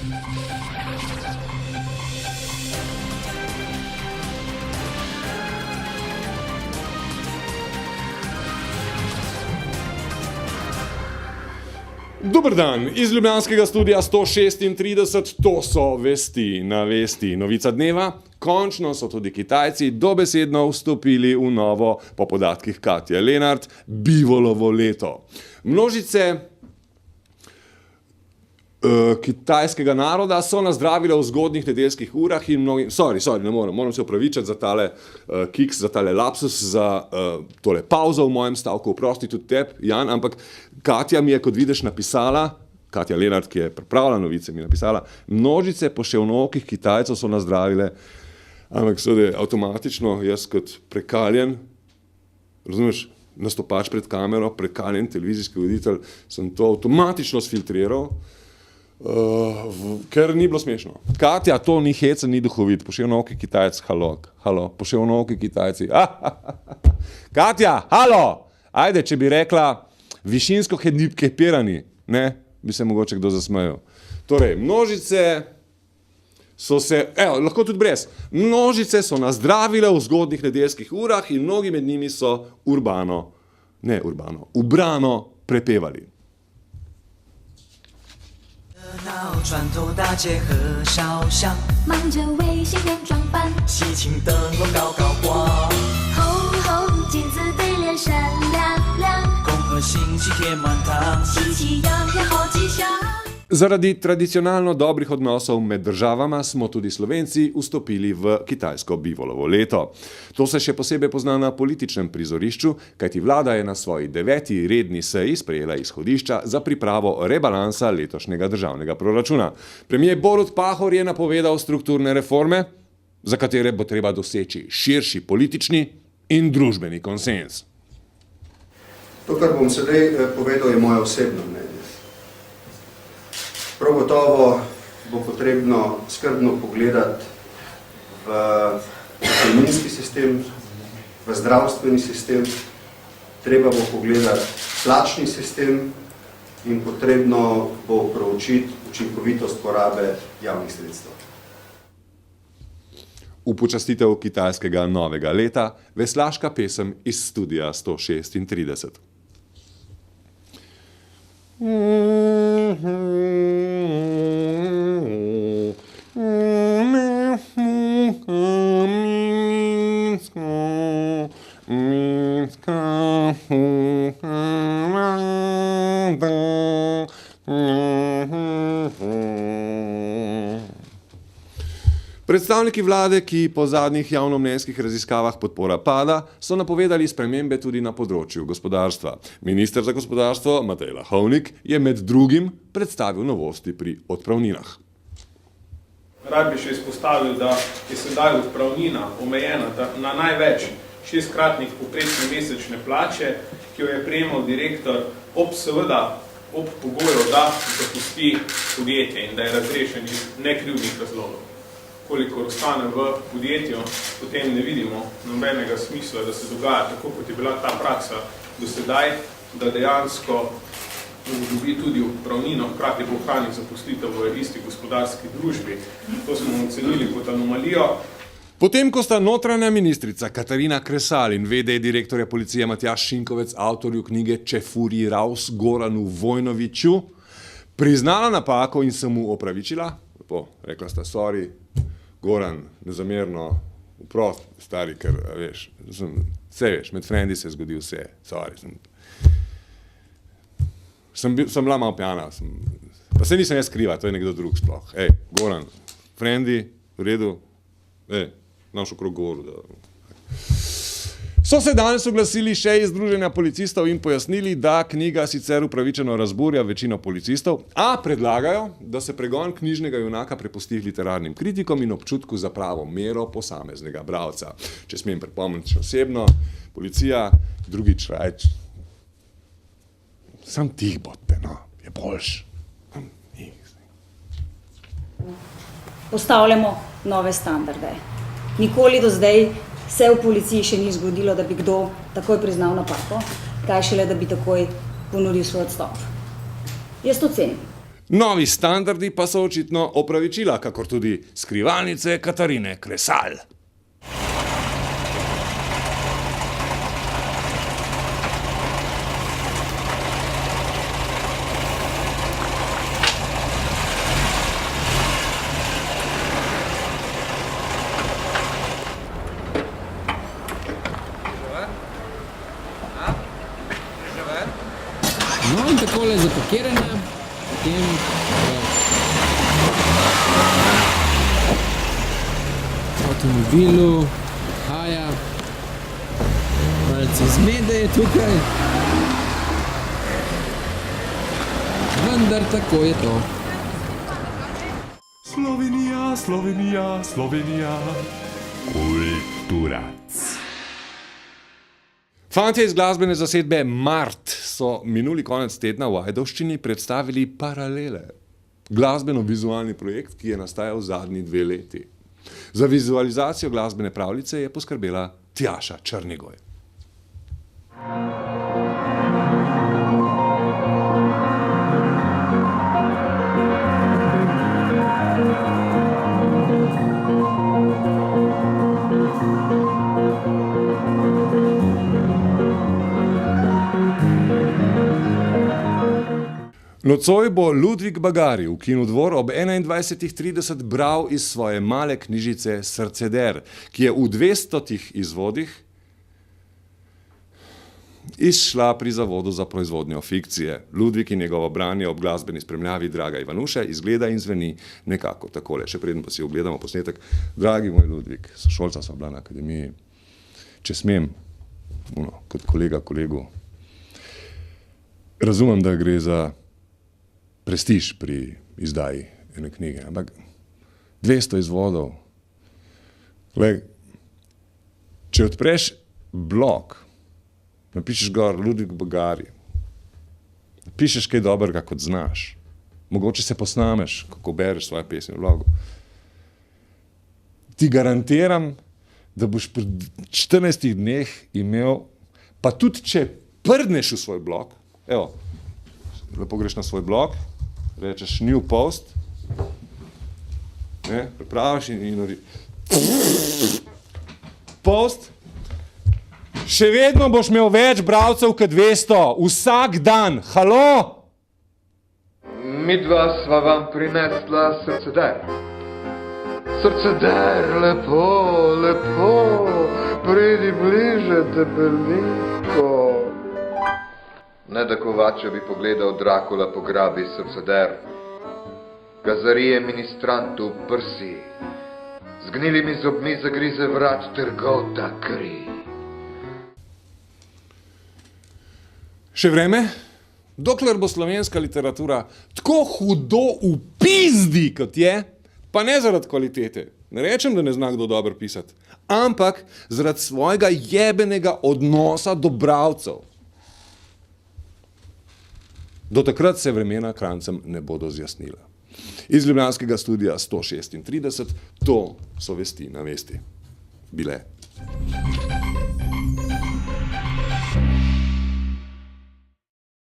Dober dan, iz ljubljanskega studia 136, to so vesti na vesti. Novica dneva, končno so tudi Kitajci dobesedno vstopili v novo, po podatkih Katje Lenart, bivolovo leto. Množice kitajskega naroda so nazdravile v zgodnjih nedeljskih urah in mnogi... ne moram se opravičiti za tale kiks, za tale lapsus, za tole pauzo v mojem stavku, oprosti tudi tebi, Jan, ampak Katja mi je, kot vidiš, napisala, Katja Lenart, ki je pripravila novice, mi je napisala, množice poševnokih Kitajcev so nazdravile, ampak seveda avtomatično jaz kot prekaljen, razumeš, nastopač pred kamero, prekaljen televizijski voditelj, sem to avtomatično sfiltriral, ker ni bilo smešno. Katja, to ni hecen, ni duhovit. Poševnoki Kitajci, halo, poševnoki Kitajci. Katja, halo! Ajde, če bi rekla višinsko hendikepirani, ne, bi se mogoče kdo zasmejal. Torej, množice so se, lahko tudi brez, množice so nazdravile v zgodnjih nedeljskih urah in mnogi med njimi so ubrano prepevali. 船头大街和烧香，忙着为新人装扮，喜庆灯笼高高挂，红红金子对联闪亮亮， 恭贺新喜贴满堂， 喜气洋洋好吉祥。 Zaradi tradicionalno dobrih odnosov med državama smo tudi Slovenci vstopili v kitajsko bivolovo leto. To se še posebej pozna na političnem prizorišču, kajti vlada je na svoji 9. redni seji sprejela izhodišča za pripravo rebalansa letošnjega državnega proračuna. Premier Borut Pahor je napovedal strukturne reforme, za katere bo treba doseči širši politični in družbeni konsens. To, kar bom sedaj povedal, je moje osebno mnenje. Prav gotovo bo potrebno skrbno pogledati v pokojninski sistem, v zdravstveni sistem, treba bo pogledati plačni sistem in potrebno bo proučiti učinkovitost porabe javnih sredstev. V počastitev kitajskega novega leta veslaška pesem iz studia 136. Predstavniki vlade, ki po zadnjih javnomnenjskih raziskavah podpora pada, so napovedali spremembe tudi na področju gospodarstva. Minister za gospodarstvo Matej Lahovnik je med drugim predstavil novosti pri odpravninah. Rad bi še izpostavil, da je sedaj odpravnina omejena na največ 6-kratnik povprečne mesečne plače, ki jo je prejemal direktor ob pogoju, da zapusti podjetje in da je razrešen iz nekrivdnih razlogov. Kolikor ostane v podjetju, potem ne vidimo nobenega smisla, da se dogaja tako, kot je bila ta praksa do sedaj, da dejansko dobi tudi odpravnino, hkrati bo ohranil zaposlitev v isti gospodarski družbi. To smo ocenili kot anomalijo. Potem, ko sta notranja ministrica Katarina Kresal in v.d. direktorja policije Matjaž Šinkovec avtorju knjige Čefurji Raus Goranu Vojnoviću priznala napako in se mu opravičila, rekla sta, sorry, Goran, nezamerno, vprost, stari, ker, veš, med frendi se je zgodil vse, sorry, sem bila malo pjana, pa se nisem jaz skriva, to je nekdo drug sploh, Goran, frendi, v redu, naš okrog govoru, da... So se danes oglasili še iz Združenja policistov in pojasnili, da knjiga sicer upravičeno razburja večino policistov, a predlagajo, da se pregon knjižnega junaka prepusti literarnim kritikom in občutku za pravo mero posameznega bralca. Če smem pripomniti osebno, policija, drugič reč, sam tih bodte, no, je boljš. Postavljamo nove standarde. Nikoli do zdaj se v policiji še ni zgodilo, da bi kdo takoj priznal napako, kaj šele, da bi takoj ponudil svoj odstop. Jaz to cenim. Novi standardi pa so očitno opravičila, kakor tudi skrivalnice Katarine Kresal. No in takole zapakirane, potem v avtomobilu, haja, malce zmede je tukaj, vendar tako je to. Slovenija, Slovenija, Slovenija, kultura. Fantje iz glasbene zasedbe Mart so minuli konec tedna v Ajdovščini predstavili Paralele, glasbeno-vizualni projekt, ki je nastajal zadnji 2 leti. Za vizualizacijo glasbene pravljice je poskrbela Tjaša Črnigoj. Nocoj bo Ludvik Bagari v Kinodvor ob 21:30 bral iz svoje male knjižice Srceder, ki je v 200 izvodih izšla pri Zavodu za proizvodnjo fikcije. Ludvik in njegovo branje ob glasbeni spremljavi Draga Ivanuše izgleda in zveni nekako takole. Še preden pa si ogledamo posnetek. Dragi moj Ludvik, sošolca sva bila na akademiji, če smem, kot kolega kolegu, razumem, da gre za prestiž pri izdaji ene knjige, ampak 200 izvodov. Glej, če odpreš blog, napišeš gor Ludvik Bagari, napišeš kaj dobrega, kot znaš, mogoče se posnameš, kako bereš svoje pesmi v blogu, ti garantiram, da boš pri 14 dneh imel, pa tudi če prdneš v svoj blog, evo, lepo greš na svoj blog, rečeš new post, ne, pripraviš in post, še vedno boš imel več bralcev kot 200, vsak dan, halo? Midva sva vam prinesla srceder. Srceder, lepo, lepo, pridi bliže, debelinko. Ne da Kovača bi pogledal Drakula pograbi srceder, ga zarije ministrantu v prsi, z gnilimi zobmi zagrize vrat trgota kri. Še vreme? Dokler bo slovenska literatura tako hudo v pizdi, kot je, pa ne zaradi kvalitete, ne rečem, da ne zna kdo dobro pisati, ampak zaradi svojega jebenega odnosa do bralcev. Do takrat se vremena Kranjcem ne bodo zjasnila. Iz ljubljanskega studia 136, to so vesti na vesti bile.